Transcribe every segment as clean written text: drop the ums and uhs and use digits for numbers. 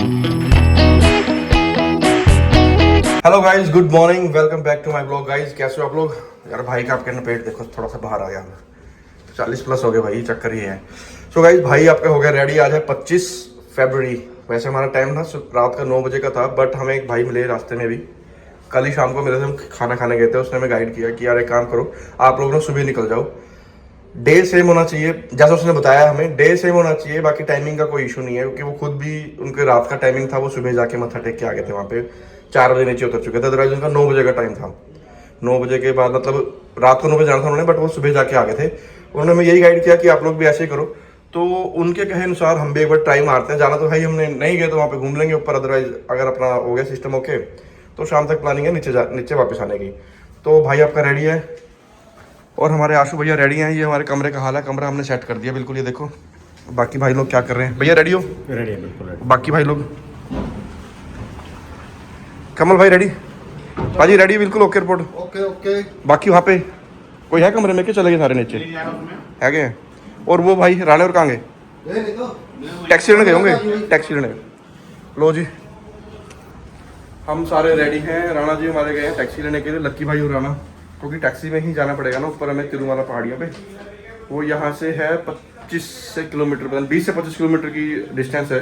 Hello guys, good morning, welcome back to my blog. Guys कैसे हो आप लोग? यार भाई का आपके पेट देखो थोड़ा सा बाहर आ गया, 40 प्लस हो गए भाई, चक्कर ही है। सो गाइस भाई आपका हो गया रेडी। आज है 25 फरवरी। वैसे हमारा टाइम था रात का 9 बजे का था, बट हमें एक भाई मिले रास्ते में भी, कल ही शाम को मिले थे, हम खाना खाने गए थे। उसने हमें गाइड किया कि यार एक काम करो, आप लोग ना सुबह निकल जाओ, डे सेम होना चाहिए जैसा उसने बताया हमें, डे सेम होना चाहिए, बाकी टाइमिंग का कोई इशू नहीं है, क्योंकि वो खुद भी, उनके रात का टाइमिंग था, वो सुबह जाके मत्था टेक के आ गए थे वहाँ पे, 4 बजे नीचे उतर चुके थे। अदरवाइज उनका 9 बजे का टाइम था। 9 बजे के बाद मतलब रात को 9 बजे जाना था उन्होंने, बट वो सुबह जाके आ गए थे। उन्होंने हमें यही गाइड किया कि आप लोग भी ऐसे ही करो। तो उनके कहे अनुसार हम भी एक बार ट्राई मारते हैं। जाना तो भाई हमने नहीं गए तो वहाँ पे घूम लेंगे ऊपर, अदरवाइज अगर अपना हो गया सिस्टम ओके तो शाम तक प्लानिंग है नीचे वापस आने की। तो भाई आपका रेडी है और हमारे आशु भैया रेडी हैं। ये हमारे कमरे का हाल है, कमरा हमने सेट कर दिया बिल्कुल, ये देखो। बाकी भाई लोग क्या कर रहे हैं? भैया रेडी हो? रेडी है, बिल्कुल रेडी। बाकी भाई लोग, कमल भाई रेडी? भाजी रेडी बिल्कुल, ओके रिपोर्ट? ओके। बाकी वहाँ पे कोई है कमरे में? के चले गए सारे नीचे है गए? और वो भाई राणे और कहाँ गए? टैक्सी लेने गए होंगे, टैक्सी लेने। लो जी हम सारे रेडी हैं। राणा जी हमारे गए हैं टैक्सी लेने के लिए, लक्की भाई और राणा, क्योंकि टैक्सी में ही जाना पड़ेगा ना ऊपर हमें तिरुमाला पहाड़ियों पे। वो यहाँ से है 25 किलोमीटर, मतलब 20 से 25 किलोमीटर की डिस्टेंस है,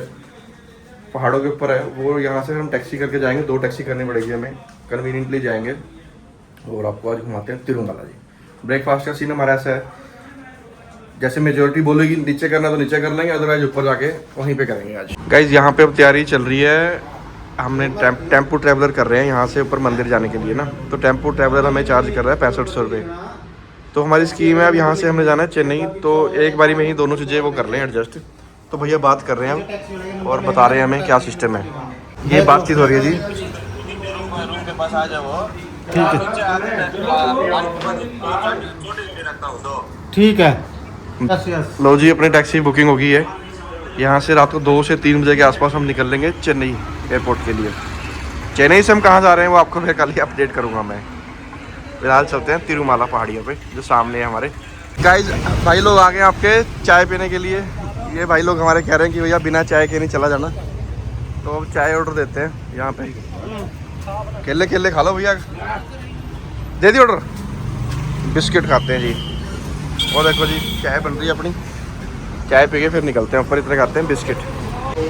पहाड़ों के ऊपर है वो। यहाँ से हम टैक्सी करके जाएंगे, 2 टैक्सी करनी पड़ेगी हमें, कन्वीनियंटली जाएंगे। और आपको आज घुमाते हैं तिरुमाला जी। ब्रेकफास्ट का सीन हमारा ऐसा है, जैसे मेजोरिटी बोलेगी नीचे करना तो नीचे कर लेंगे, अदरवाइज ऊपर जाके वहीं पे करेंगे आज। गाइज यहाँ पे अब तैयारी चल रही है, हमने टेम्पो ट्रैवलर कर रहे हैं यहाँ से ऊपर मंदिर जाने के लिए ना। तो टेम्पो ट्रैवलर हमें चार्ज कर रहा है 6500 रुपये। तो हमारी स्कीम है अब यहाँ से हमने जाना है चेन्नई, तो एक बारी में ही दोनों चीज़ें वो कर लें एडजस्ट। तो भैया बात कर रहे हैं हम और बता रहे हैं हमें क्या सिस्टम है। ये बातचीत हो रही है जी। रूम के पास आ जाओ, ठीक है। लो जी अपनी टैक्सी बुकिंग हो गई है। यहाँ से रात को 2 से 3 बजे के आसपास हम निकल लेंगे चेन्नई एयरपोर्ट के लिए। चेन्नई से हम कहाँ जा रहे हैं वो आपको मैं कल ही अपडेट करूँगा मैं। फिलहाल चलते हैं तिरुमाला पहाड़ियों पे जो सामने है हमारे। गाइस भाई लोग आ गए आपके चाय पीने के लिए। ये भाई लोग हमारे कह रहे हैं कि भैया बिना चाय के नहीं चला जाना, तो अब चाय ऑर्डर देते हैं यहाँ पे। केले केले खा लो भैया, दे दी ऑर्डर। बिस्किट खाते हैं जी। और देखो जी चाय बन रही है अपनी, चाय पी के फिर निकलते हैं ऊपर, इतने खाते हैं बिस्किट।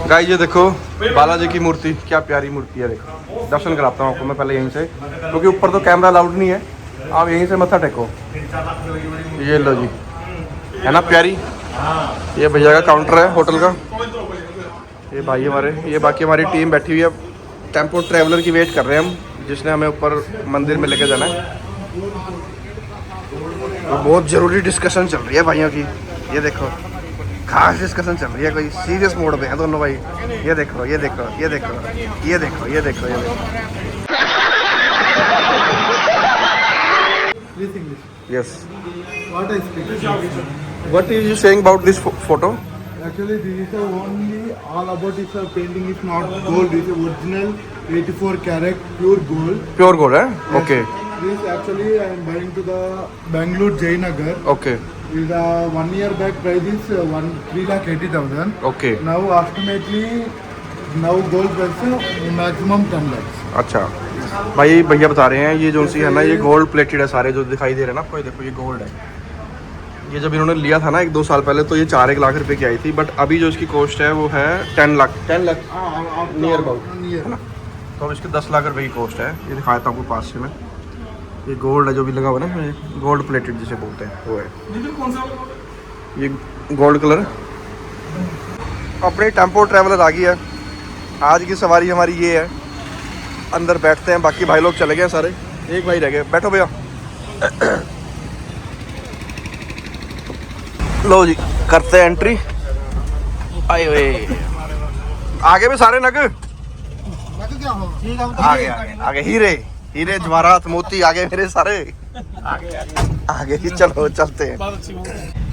गाइस ये देखो बालाजी की मूर्ति, क्या प्यारी मूर्ति है, देखो। दर्शन कराता हूँ आपको मैं पहले यहीं से, क्योंकि ऊपर तो कैमरा अलाउड नहीं है, आप यहीं से मत्था टेको। ये लो जी, है ना प्यारी। ये भैया का काउंटर है होटल का। ये भाई हमारे, ये बाकी हमारी टीम बैठी हुई है, टेम्पो ट्रैवलर की वेट कर रहे हैं हम, जिसने हमें ऊपर मंदिर में लेके जाना है। तो बहुत ज़रूरी डिस्कशन चल रही है भाइयों की, ये देखो खास डिस्कशन चल रही है, कोई सीरियस मोड पे हैं दोनों भाई। ये देखो ये देखो ये देखो ये देखो ये देखो ये देखो। Yes, what is you saying about this photo? Actually, this is the only all about this painting is not gold. This is original 84 karat pure gold. Pure gold, eh? Okay. This actually I am buying to the Bangalore Jayanagar. Okay. Is 1 year back price is 3,80,000. Okay. Now estimately now gold price maximum 10 lakhs. अच्छा भाई भैया बता रहे हैं ये जो सी है ना, ये गोल्ड प्लेटेड है सारे जो दिखाई दे रहे हैं ना आपको। ये देखो ये गोल्ड है। ये जब इन्होंने लिया था ना 1-2 साल पहले तो ये 4-1 लाख रुपए की आई थी, बट अभी जो इसकी कॉस्ट है वो है 10 लाख नियर अबाउट, है ना। तो अब इसके 10 लाख रुपए की कॉस्ट है। ये दिखाया था आपको पास से में, ये गोल्ड है जो भी लगा हुआ ना, गोल्ड प्लेटेड जिसे बोलते हैं वो है। ये गोल्ड कलर। अपनी टेम्पो ट्रैवलर आ गई है, आज की सवारी हमारी ये है। अंदर बैठते हैं, बाकी भाई लोग चले गए सारे, एक भाई रह गए। बैठो भैया। लो जी करते हैं एंट्री। आए हुए आगे भी सारे नग आगे आगे आगे हीरे हीरे जवाहरात मोती आगे मेरे सारे आगे ही। चलो चलते हैं।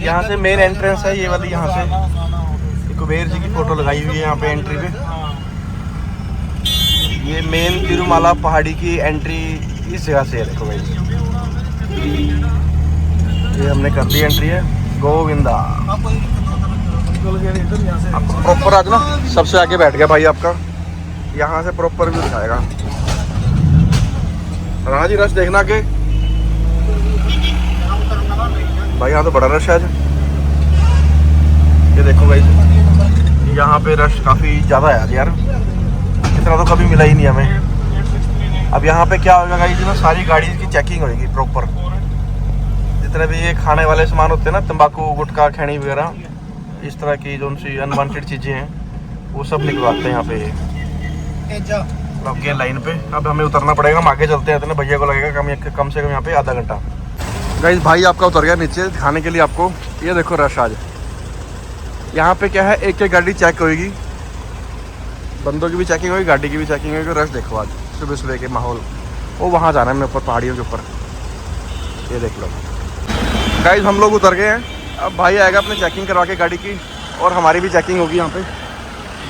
यहाँ से मेन एंट्रेंस है ये वाली, यहाँ से कुबेर जी की फोटो लगाई हुई है यहाँ पे एंट्री पे। ये मेन तिरुमाला पहाड़ी की एंट्री इस जगह से है, देखो भाई। ये हमने कर दी एंट्री है। गोविंदा प्रॉपर आज ना सबसे आगे बैठ गया भाई आपका। यहाँ से प्रॉपर व्यू दिखाएगा। राणा जी रश देखना के भाई, यहाँ तो बड़ा रश है आज। ये देखो भाई, यहाँ पे रश काफ़ी ज़्यादा है आज यार, इतना तो कभी मिला ही नहीं हमें। अब यहाँ पे क्या होगा गाइस ना, सारी गाड़ी की चेकिंग होगी प्रॉपर। जितने भी ये खाने वाले सामान होते हैं ना, तंबाकू, गुटखा, खैनी वगैरह, इस तरह की जो सी अनवांटेड चीज़ें हैं वो सब निकलवाते हैं यहाँ पे। अब गए लाइन पे, अब हमें उतरना पड़ेगा। हम आगे चलते हैं, इतने भैया को लगेगा कम से कम यहाँ पे आधा घंटा। गाइस भाई आपका उतर गया नीचे दिखाने के लिए आपको। ये देखो रश आज यहाँ पे क्या है, एक एक गाड़ी चेक होगी, बंदों की भी चेकिंग होगी, गाड़ी की भी चेकिंग होगी। रश देखो आज सुबह सुबह के माहौल। वो वहाँ जाना है हमें ऊपर, पहाड़ियों के ऊपर। ये देख लो गाइस, हम लोग उतर गए हैं। अब भाई आएगा अपने चेकिंग करवा के गाड़ी की, और हमारी भी चेकिंग होगी यहाँ पे।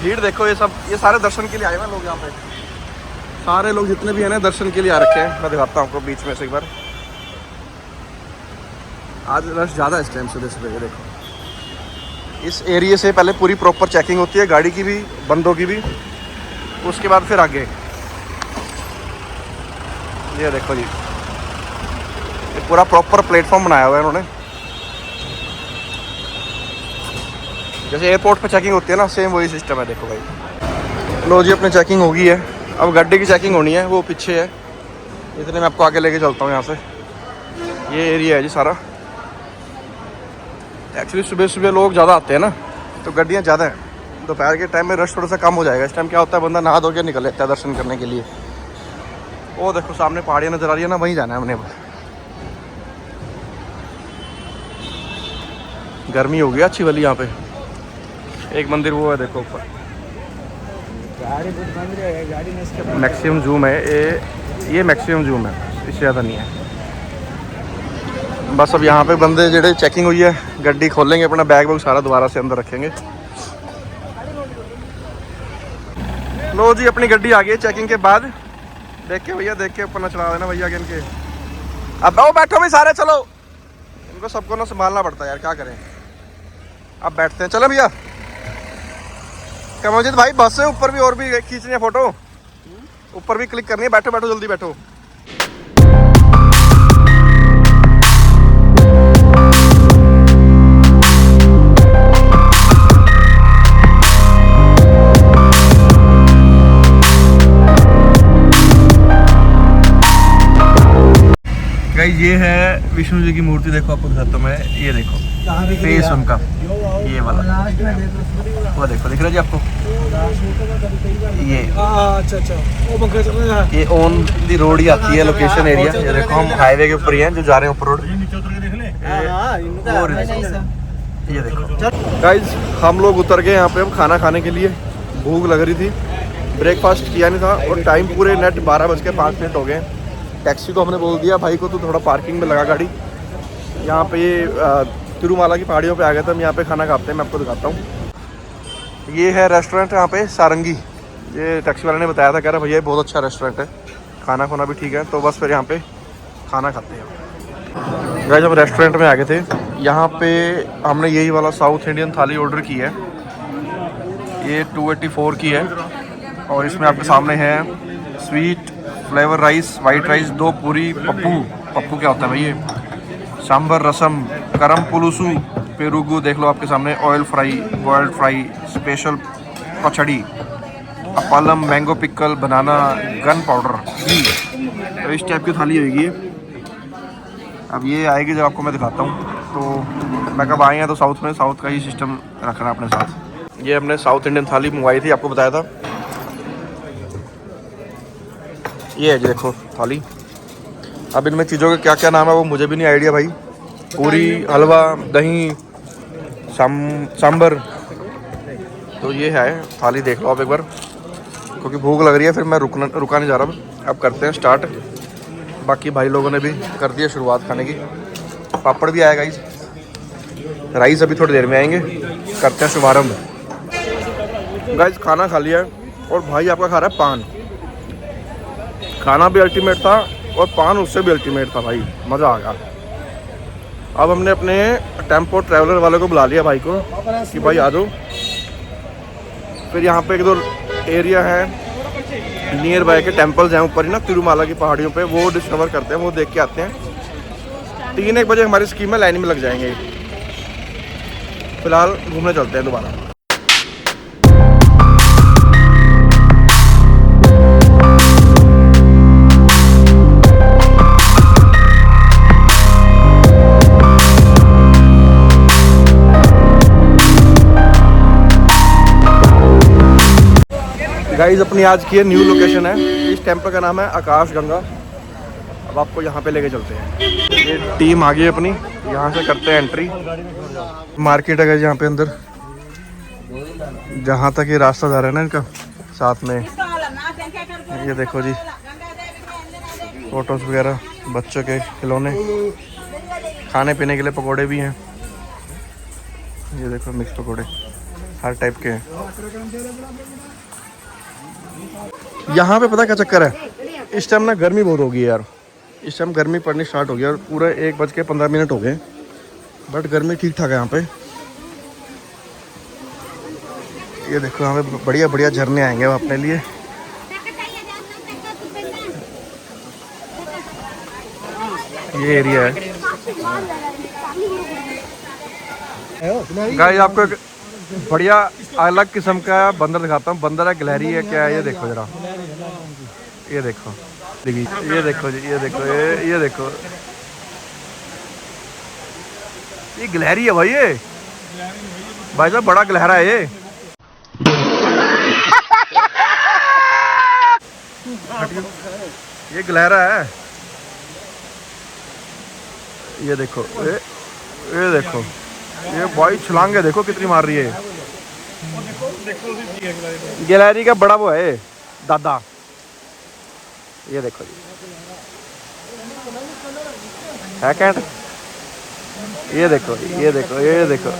भीड़ देखो, ये सारे दर्शन के लिए आए हैं लोग यहाँ पे। सारे लोग जितने भी हैं ना दर्शन के लिए आ रखे हैं। मैं दिखाता हूँ आपको बीच में से एक बार। आज रश ज़्यादा है इस टाइम सुबह सुबह। ये देखो, इस एरिया से पहले पूरी प्रॉपर चेकिंग होती है, गाड़ी की भी, बंदों की भी, उसके बाद फिर आगे। ये देखो जी, ये पूरा प्रॉपर प्लेटफॉर्म बनाया हुआ है इन्होंने। जैसे एयरपोर्ट पे चेकिंग होती है ना, सेम वही सिस्टम है। देखो भाई, लो जी अपनी चेकिंग होगी है। अब गड्ढे की चेकिंग होनी है, वो पीछे है। इतने मैं आपको आगे लेके चलता हूँ यहाँ से। ये एरिया है जी सारा। एक्चुअली सुबह सुबह लोग ज़्यादा आते हैं ना, तो गड्डियाँ ज़्यादा हैं। दोपहर के टाइम में रश थोड़ा सा कम हो जाएगा। इस टाइम क्या होता है, बंदा नहा धो के निकल लेता है दर्शन करने के लिए। वो देखो सामने पहाड़ियाँ नज़र आ रही है ना, वहीं जाना है हमने। गर्मी हो गई अच्छी वाली यहाँ पे। एक मंदिर वो है देखो ऊपर, मैक्सिमम जूम है ये मैक्सिमम जूम है, इससे ज़्यादा नहीं है। बस अब यहाँ पे बंदे जेडे चेकिंग हुई है, गड्डी खोलेंगे, अपना बैग वैग सारा दोबारा से अंदर रखेंगे। लो जी अपनी गड्डी आ गई चेकिंग के बाद। देख के भैया, देख के ऊपर न चढ़ा देना भैया के इनके। अब आओ बैठो भाई सारे, चलो। इनको सबको ना संभालना पड़ता है यार, क्या करें। अब बैठते हैं, चलो भैया। कमलजीत भाई बस से ऊपर भी और भी खींचनी है फोटो, ऊपर भी क्लिक करनी है। बैठो बैठो जल्दी बैठो। गाइस ये है विष्णु जी की मूर्ति। देखो आपको दिखाता हूं मैं, ये देखो फेस उनका, ये वाला वो देखो, दिख रहा है जी आपको? ये अच्छा, ये ऑन दी रोड ही आती है लोकेशन एरिया। ये देखो हम हाईवे के ऊपर ही हैं, जो जा रहे हैं ऊपर रोड। ये देखो गाइस, हम लोग उतर गए यहाँ पे अब खाना खाने के लिए। भूख लग रही थी, ब्रेकफास्ट किया नहीं था, और टाइम पूरे नेट 12:05 हो गए। टैक्सी को हमने बोल दिया भाई को, तो थोड़ा पार्किंग में लगा गाड़ी। यहाँ पे ये तिरुमाला की पहाड़ियों पे आ गए थे हम। यहाँ पे खाना खाते हैं, मैं आपको दिखाता हूँ। ये है रेस्टोरेंट यहाँ पे सारंगी। ये टैक्सी वाले ने बताया था, कह रहा भैया बहुत अच्छा रेस्टोरेंट है, खाना खुना भी ठीक है। तो बस फिर यहाँ पे खाना खाते हैं। गाइस हम रेस्टोरेंट में आ गए थे। यहाँ पे हमने यही वाला साउथ इंडियन थाली ऑर्डर की है। ये 284 की है, और इसमें आपके सामने है sweet flavour rice, white rice, 2 पूरी, पप्पू क्या होता है भाई, ये सांबर, रसम, करम पुलुसु, पेरुगु देख लो आपके सामने, oil fry, boiled fry, special pachadi, appalam, mango pickle, banana, gun powder, ghee. तो इस टाइप की थाली होगी। अब ये आएगी जब आपको मैं दिखाता हूँ। तो मैं कब आए हैं तो साउथ में, साउथ का ही सिस्टम रखना अपने साथ। ये हमने साउथ इंडियन थाली मंगवाई थी, आपको बताया था। ये है जी देखो थाली। अब इनमें चीज़ों का क्या क्या नाम है वो मुझे भी नहीं आइडिया भाई। पूरी, हलवा, दही, सांबर। तो ये है थाली, देख लो आप एक बार, क्योंकि भूख लग रही है। फिर मैं रुका नहीं जा रहा। अब करते हैं स्टार्ट। बाकी भाई लोगों ने भी कर दिया शुरुआत खाने की। पापड़ भी आएगा गाइस, राइस अभी थोड़ी देर में आएंगे। करते हैं शुभारंभ। गाइस खाना खा लिया है, और भाई आपका खा रहा है पान। खाना भी अल्टीमेट था, और पान उससे भी अल्टीमेट था भाई, मज़ा आ गया। अब हमने अपने टेम्पो ट्रैवलर वाले को बुला लिया भाई को, कि भाई आ जाओ। फिर यहाँ पे 1-2 एरिया है नियर बाय के टेम्पल्स हैं ऊपर ही ना तिरुमाला की पहाड़ियों पे, वो डिस्कवर करते हैं, वो देख के आते हैं। 3-1 बजे हमारी स्कीम में लाइन में लग जाएंगे। फिलहाल घूमने चलते हैं दोबारा। गाइस अपनी आज की न्यू लोकेशन है, इस टेम्पल का नाम है आकाश गंगा। अब आपको यहाँ पे लेके चलते हैं। ये टीम आ गई अपनी, यहाँ से करते हैं एंट्री। मार्केट है गाइस यहाँ पे अंदर, जहाँ तक ये रास्ता जा रहा है ना इनका साथ में। ये देखो जी फोटोज वगैरह, बच्चों के खिलौने, खाने पीने के लिए पकोड़े भी हैं। ये देखो मिक्स पकोड़े हर टाइप के हैं। यहाँ पे पता क्या चक्कर है, इस टाइम ना गर्मी बहुत होगी यार। इस टाइम गर्मी पड़नी स्टार्ट हो गई और पूरा 1:15 हो गए, बट गर्मी ठीक ठाक है यहाँ पे। ये देखो यहाँ पे बढ़िया बढ़िया झरने आएंगे अब अपने लिए। ये एरिया है गाइस। आपको एक बढ़िया अलग किस्म का बंदर दिखाता हूँ। बंदर है, गिलहरी है, क्या है ये देखो जरा। ये देखो देखिए, ये देखो जी, ये देखो, ये देखो, ये गिलहरी है भाई। ये भाई साहब बड़ा गिलहरा है ये। ये गिलहरा है, ये देखो, ये देखो, ये भाई छलांगे देखो कितनी मार रही है। गिलहरी का बड़ा वो है दादा। ये देखो जी है कैंट। ये देखो, ये देखो, ये देखो,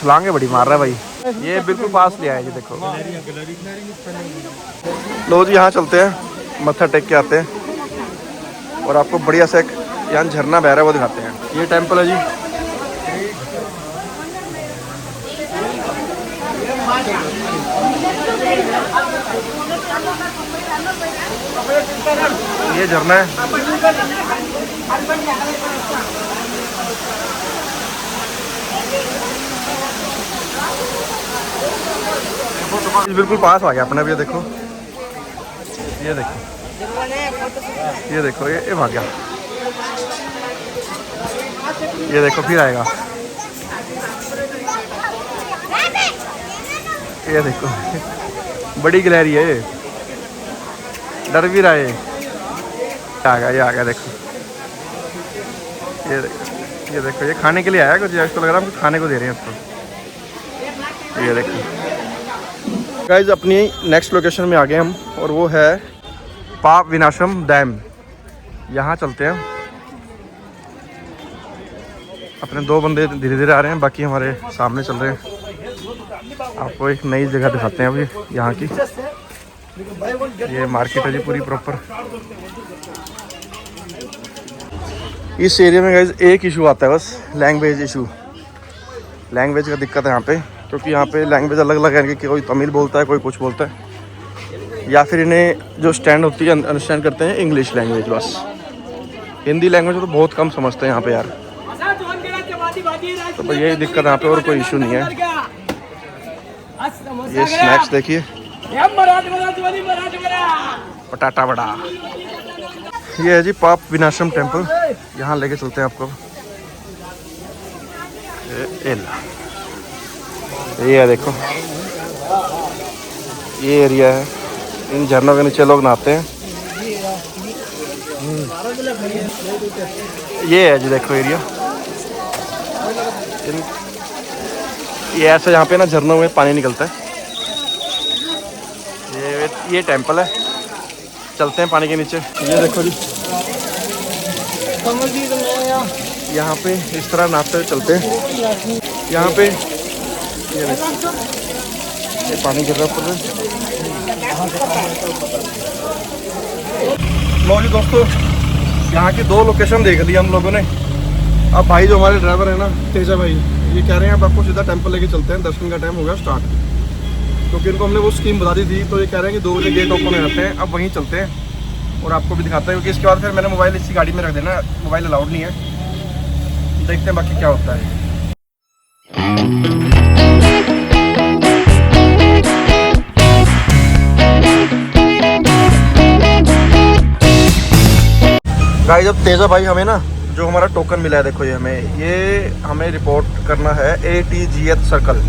छलांगे बड़ी मार रहा है भाई। ये बिल्कुल पास ले आया जी, देखो। लो जी यहाँ चलते हैं, मत्था टेक के आते हैं और आपको बढ़िया से एक यहाँ झरना बह रहा है वो दिखाते हैं। ये टेम्पल है जी। ये झरना है। बिल्कुल पास आ गया अपने। भी ये देखो, ये देखो, ये देखो, ये भाग गया। ये देखो फिर आएगा। ये देखो बड़ी गिलहरी है ये, डर भी रहा है। आ गया, ये आ गया देखो। ये देखो, ये देखो, ये खाने के लिए आया कुछ। इसको लग रहा है हम खाने को दे रहे हैं इसको। ये देखो गाइस अपनी नेक्स्ट लोकेशन में आ गए हम, और वो है पाप विनाशम डैम। यहाँ चलते हैं। अपने 2 बंदे धीरे धीरे आ रहे हैं, बाकी हमारे सामने चल रहे हैं। आपको एक नई जगह दिखाते हैं अभी यहाँ की। ये मार्केट है जी पूरी प्रॉपर। इस एरिया में गाइस एक इशू आता है बस, लैंग्वेज इशू। लैंग्वेज का दिक्कत है यहाँ पे, क्योंकि यहाँ पे लैंग्वेज अलग अलग है कि कोई तमिल बोलता है, कोई कुछ बोलता है, या फिर इन्हें जो स्टैंड होती है अंडरस्टैंड करते हैं इंग्लिश लैंग्वेज बस। हिंदी लैंग्वेज तो बहुत कम समझते हैं यहाँ पे यार। तो भाई यही दिक्कत है यहाँ पे, और कोई इशू नहीं है। ये स्नैक्स देखिए, पटाटा बड़ा। ये है जी पाप विनाशम टेम्पल। यहाँ लेके चलते हैं आपको। ये है देखो, ये एरिया है। इन झरनों के नीचे लोग नहाते हैं। ये है जी देखो एरिया। ये ऐसा यहाँ पे ना झरनों में पानी निकलता है। ये टेंपल है, चलते हैं पानी के नीचे। ये देखो जी, यहाँ पे इस तरह नाचते हुए चलते हैं। यहाँ पे ये देखो, ये पानी गिर रहा है ऊपर से। लो जी दोस्तों, यहाँ की 2 लोकेशन देख ली हम लोगों ने। अब भाई जो हमारे ड्राइवर है ना तेजा भाई, ये कह रहे हैं अब आपको सीधा टेंपल लेके चलते हैं, दर्शन का टाइम हो गया स्टार्ट। क्योंकि इनको हमने वो स्कीम बता दी थी, तो ये कह रहे हैं कि 2 बजे गेट ओपन हो जाते हैं। अब वहीं चलते हैं और आपको भी दिखाते हैं, क्योंकि इसके बाद फिर मैंने मोबाइल इसी गाड़ी में रख देना, मोबाइल अलाउड नहीं है। देखते हैं बाकी क्या होता है। गाइस अब तेजा भाई हमें ना जो हमारा टोकन मिला है, देखो ये हमें रिपोर्ट करना है ATGH सर्कल।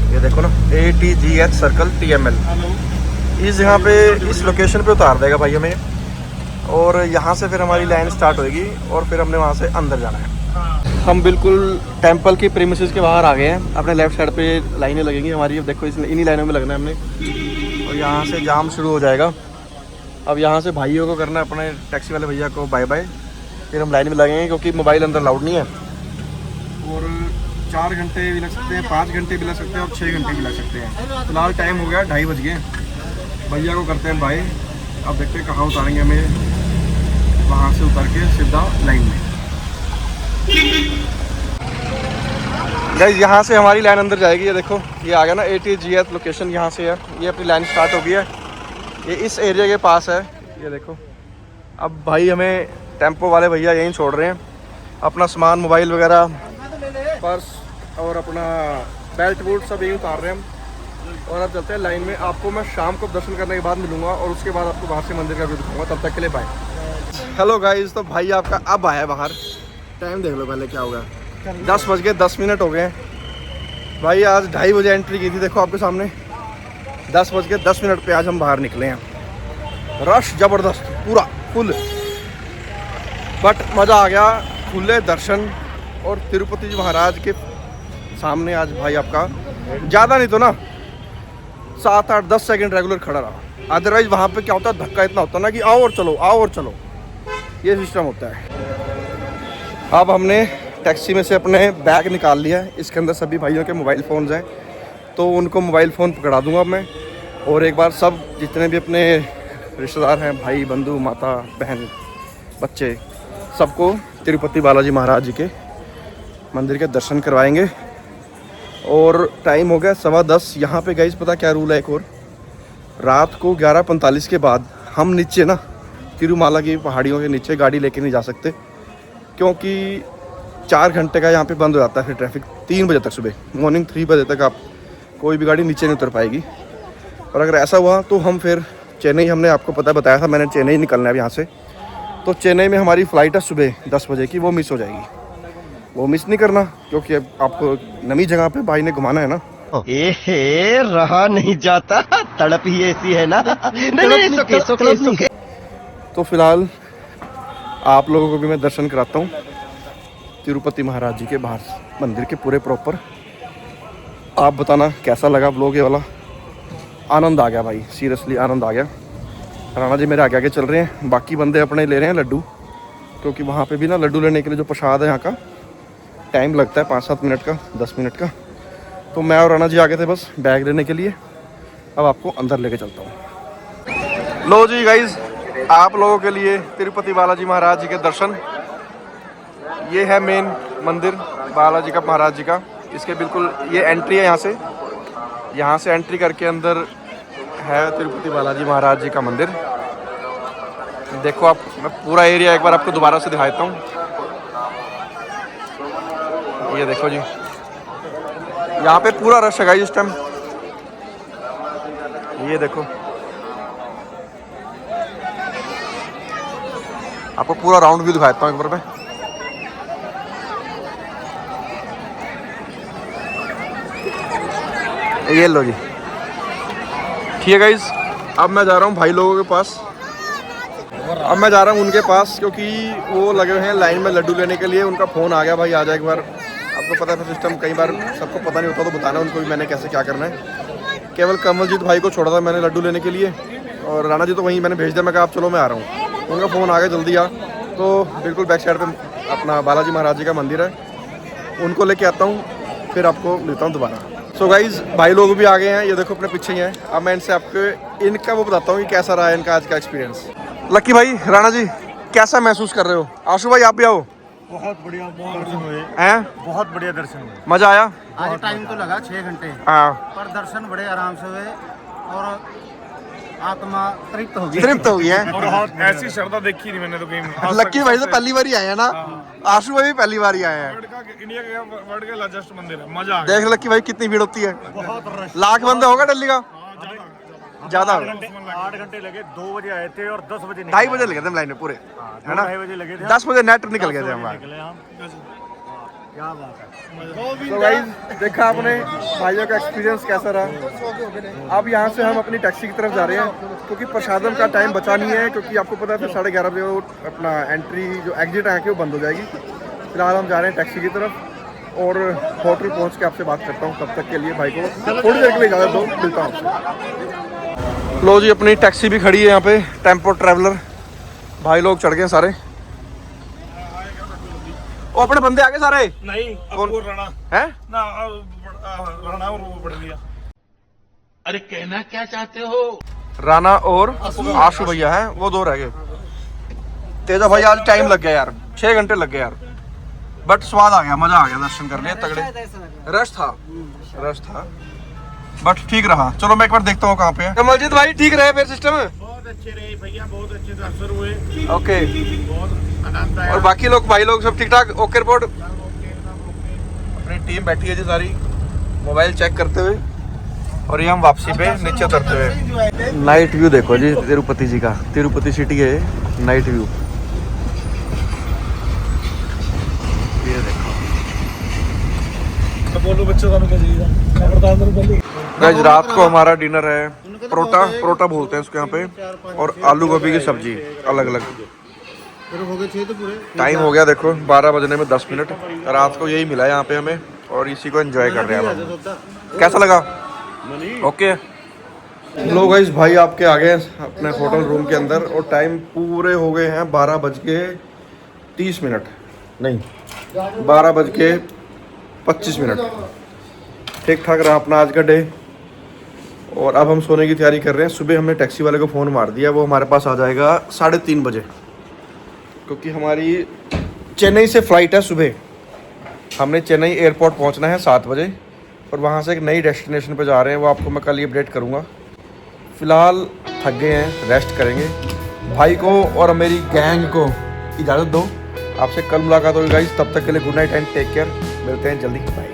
ये देखो ना ATGH सर्कल TML, इस यहाँ पे इस लोकेशन पे उतार देगा भाई हमें, और यहाँ से फिर हमारी लाइन स्टार्ट होएगी और फिर हमने वहाँ से अंदर जाना है। हम बिल्कुल टेंपल की प्रीमिसेस के बाहर आ गए हैं। अपने लेफ्ट साइड पे लाइनें लगेंगी हमारी, अब देखो इन्हीं लाइनों में लगना है हमने, और यहाँ से जाम शुरू हो जाएगा। अब यहाँ से भाइयों को करना है, अपने टैक्सी वाले भैया को बाय बाय, फिर हम लाइन में लगेंगे, क्योंकि मोबाइल अंदर अलाउड नहीं है। और 4 घंटे भी लग सकते हैं, 5 घंटे भी लग सकते हैं और 6 घंटे भी लग सकते हैं। फिलहाल टाइम हो गया 2:30 बज गए। भैया को करते हैं बाय। अब देखते हैं कहाँ उतारेंगे हमें, वहाँ से उतर के सीधा लाइन में। गाइस यहाँ से हमारी लाइन अंदर जाएगी। ये देखो ये आ गया ना ATGH लोकेशन, यहाँ से है। ये अपनी लाइन स्टार्ट हो गई है, ये इस एरिया के पास है। ये देखो अब भाई हमें टेम्पो वाले भैया यहीं छोड़ रहे हैं, अपना सामान मोबाइल वगैरह पर्स और अपना बेल्ट वूल्ट सब यहीं उतार रहे हैं हम। और अब चलते हैं लाइन में। आपको मैं शाम को दर्शन करने के बाद मिलूंगा और उसके बाद आपको बाहर से मंदिर का व्यू दिखाऊंगा। तब तक के लिए बाय। हेलो गाइस, तो भाई आपका अब आया बाहर। टाइम देख लो पहले क्या होगा, 10 बज गए 10 मिनट हो गए भाई। आज 2:30 बजे एंट्री की थी, देखो आपके सामने 10 बज के 10 मिनट पे आज हम बाहर निकले हैं। रश ज़बरदस्त पूरा फुल, बट मज़ा आ गया। खुले दर्शन और तिरुपति जी महाराज के सामने आज भाई आपका ज़्यादा नहीं तो ना 7, 8, 10 सेकंड रेगुलर खड़ा रहा। अदरवाइज़ वहाँ पे क्या होता है, धक्का इतना होता है ना कि आओ और चलो, आओ और चलो, ये सिस्टम होता है। अब हमने टैक्सी में से अपने बैग निकाल लिया है, इसके अंदर सभी भाइयों के मोबाइल फ़ोन्स हैं, तो उनको मोबाइल फ़ोन पकड़ा दूंगा मैं। और एक बार सब जितने भी अपने रिश्तेदार हैं, भाई बंधु माता बहन बच्चे, सबको तिरुपति बालाजी महाराज जी के मंदिर के दर्शन करवाएंगे। और टाइम हो गया 10:15। यहाँ पे गाइस पता क्या रूल है एक और, रात को 11:45 के बाद हम नीचे ना तिरुमाला की पहाड़ियों के नीचे गाड़ी लेके नहीं जा सकते, क्योंकि 4 घंटे का यहाँ पे बंद हो जाता है फिर ट्रैफिक। 3 बजे तक, सुबह मॉर्निंग 3 बजे तक आप कोई भी गाड़ी नीचे नहीं उतर पाएगी। और अगर ऐसा हुआ तो हम फिर चेन्नई, हमने आपको बताया था मैंने, चेन्नई निकलना है यहाँ से। तो चेन्नई में हमारी फ़्लाइट है सुबह 10 बजे की, वो मिस हो जाएगी। वो मिस नहीं करना, क्योंकि अब आपको नई जगह पे भाई ने घुमाना है ना। ए रहा नहीं जाता, तड़प ही ऐसी है ना। नहीं, तो फिलहाल आप लोगों को भी मैं दर्शन कराता हूँ तिरुपति महाराज जी के बाहर मंदिर के पूरे प्रॉपर। आप बताना कैसा लगा व्लॉग ये वाला। आनंद आ गया भाई, सीरियसली आनंद आ गया। राणा जी मेरे आगे आगे चल रहे हैं, बाकी बंदे अपने ले रहे हैं लड्डू, क्योंकि वहाँ पे भी ना लड्डू लेने के लिए जो प्रसाद है यहाँ का टाइम लगता है 5-7 मिनट का, 10 मिनट का। तो मैं और राणा जी आ गए थे बस बैग लेने के लिए। अब आपको अंदर लेके चलता हूँ। लो जी गाइज, आप लोगों के लिए तिरुपति बालाजी महाराज जी के दर्शन। ये है मेन मंदिर बालाजी का, महाराज जी का। इसके बिल्कुल ये एंट्री है, यहाँ से एंट्री करके अंदर है तिरुपति बालाजी महाराज जी का मंदिर। देखो आप, मैं पूरा एरिया एक बार आपको दोबारा से दिखा देता हूँ। ये देखो जी, यहाँ पे पूरा रश है इस टाइम। ये देखो, आपको पूरा राउंड व्यू दिखाता हूँ एक बार मैं। ये लो जी, ठीक है गाइस। अब मैं जा रहा हूँ भाई लोगों के पास, अब मैं जा रहा हूँ उनके पास, क्योंकि वो लगे हुए हैं लाइन में लड्डू लेने के लिए। उनका फ़ोन आ गया, भाई आ जाए एक बार। आपको पता है सिस्टम, कई बार सबको पता नहीं होता, तो बताना उनको भी मैंने कैसे क्या करना है। केवल कमलजीत भाई को छोड़ा था मैंने लड्डू लेने के लिए, और राणा जी तो वहीं मैंने भेज दिया। मैं कहा आप चलो मैं आ रहा हूँ। उनका फ़ोन आ गया, जल्दी आ। तो बिल्कुल बैक साइड पे अपना बालाजी महाराज जी का मंदिर है, उनको लेके आता हूँ, फिर आपको मिलता हूँ दोबारा। सो गाइज, भाई लोग भी आ गए हैं, ये देखो अपने पीछे ही हैं। अब मैं इनसे आपको इनका वो बताता हूँ कि कैसा रहा है इनका आज का एक्सपीरियंस। लक्की भाई, राणा जी कैसा महसूस कर रहे हो? आशु भाई आप भी आओ। बहुत बढ़िया दर्शन हुए, हैं? बहुत बढ़िया दर्शन हुए। मजा आया? आज टाइम तो लगा 6 घंटे, हाँ, पर दर्शन बड़े आराम से हुए और आत्मा तृप्त हो गई। तृप्त हो गई है। और ऐसी श्रद्धा देखी नहीं मैंने तो कहीं। लक्की भाई तो पहली बार ही आए हैं ना, आशु भाई भी पहली बार ही आए हैं। इंडिया का वर्ल्ड का लार्जेस्ट मंदिर है, मजा आ गया। देख लक्की भाई कितनी भीड़ होती है, बहुत रश, लाख बंदा होगा दिल्ली का, ज्यादा। 8 घंटे लगे, 2 बजे आए थे और 10 बजे 2:30 बजे लगे थे हम लाइन में पूरे, है ना? 2-2:30 बजे लगे थे, 10 बजे नेट निकल गए थे हम। निकले हम। क्या बात है। तो गाइस देखा आपने भाइयों का एक्सपीरियंस कैसा रहा। अब यहाँ से हम अपनी टैक्सी की तरफ जा रहे हैं क्योंकि प्रसादम का टाइम बचा नहीं है, क्योंकि आपको पता है फिर 11:30 बजे वो अपना एंट्री जो एग्जिट है वो बंद हो जाएगी। फिलहाल हम जा रहे हैं टैक्सी की तरफ और होटल पहुँच के आपसे बात करता हूँ। तब तक के लिए भाई को थोड़ी देर के लिए इजाज़त दो, मिलता हूँ आपसे। लो जी, अपनी टैक्सी भी खड़ी है यहाँ पे, टेम्पो ट्रैवलर। भाई लोग चढ़ गए सारे, वो अपने बंदे आ गए सारे। नहीं, कौन? वो राणा हैं? ना, राणा और वो बढ़ गया। अरे कहना क्या चाहते हो? राणा और आशु भैया हैं, वो 2 रह गए। तेजा भाई आज टाइम लग गया यार, 6 घंटे लग गए यार, बट स्वाद आ गया, मजा आ गया, दर्शन कर लिए तगड़े। रश था बट ठीक रहा। चलो मैं एक बार देखता हूँ कहाँ पे है। कमलजीत भाई ठीक रहे फिर सिस्टम? बहुत अच्छे रहे भैया, बहुत अच्छे दर्शन हुए, ओके। बहुत आनंद आया। और बाकी लोग भाई लोग सब ठीक ठाक? Okay report. अपनी टीम बैठी है जी सारी, मोबाइल चेक करते हुए, और ये हम वापसी पे नीचे उतरते हुए। नाइट व्यू देखो जी तिरुपति जी का, तिरुपति सिटी है नाइट व्यू, ये देखो। बोलो बच्चों का क्या चाहिए? गाइस रात को हमारा डिनर है परोटा बोलते हैं उसके यहाँ पे, और आलू गोभी की सब्जी अलग अलग। हो गए 6 तो पूरे। टाइम हो गया देखो 12 बजने में 10 मिनट। रात को यही मिला यहाँ पे हमें, और इसी को एंजॉय कर रहे हैं हम। कैसा लगा? ओके। लो गाइस, भाई आपके आ गए अपने होटल रूम के अंदर, और टाइम पूरे हो गए हैं 12:30, नहीं 12:25। ठीक ठाक रहा अपना आज का डे, और अब हम सोने की तैयारी कर रहे हैं। सुबह हमने टैक्सी वाले को फ़ोन मार दिया, वो हमारे पास आ जाएगा 3:30 बजे, क्योंकि हमारी चेन्नई से फ़्लाइट है सुबह। हमने चेन्नई एयरपोर्ट पहुंचना है 7 बजे, और वहां से एक नई डेस्टिनेशन पे जा रहे हैं, वो आपको मैं कल ही अपडेट करूंगा। फ़िलहाल थक गए हैं, रेस्ट करेंगे। भाई को और मेरी गैंग को इजाज़त दो, आपसे कल मुलाकात होगी गाइस। तब तक के लिए good night and take care, मिलते हैं जल्दी, बाय।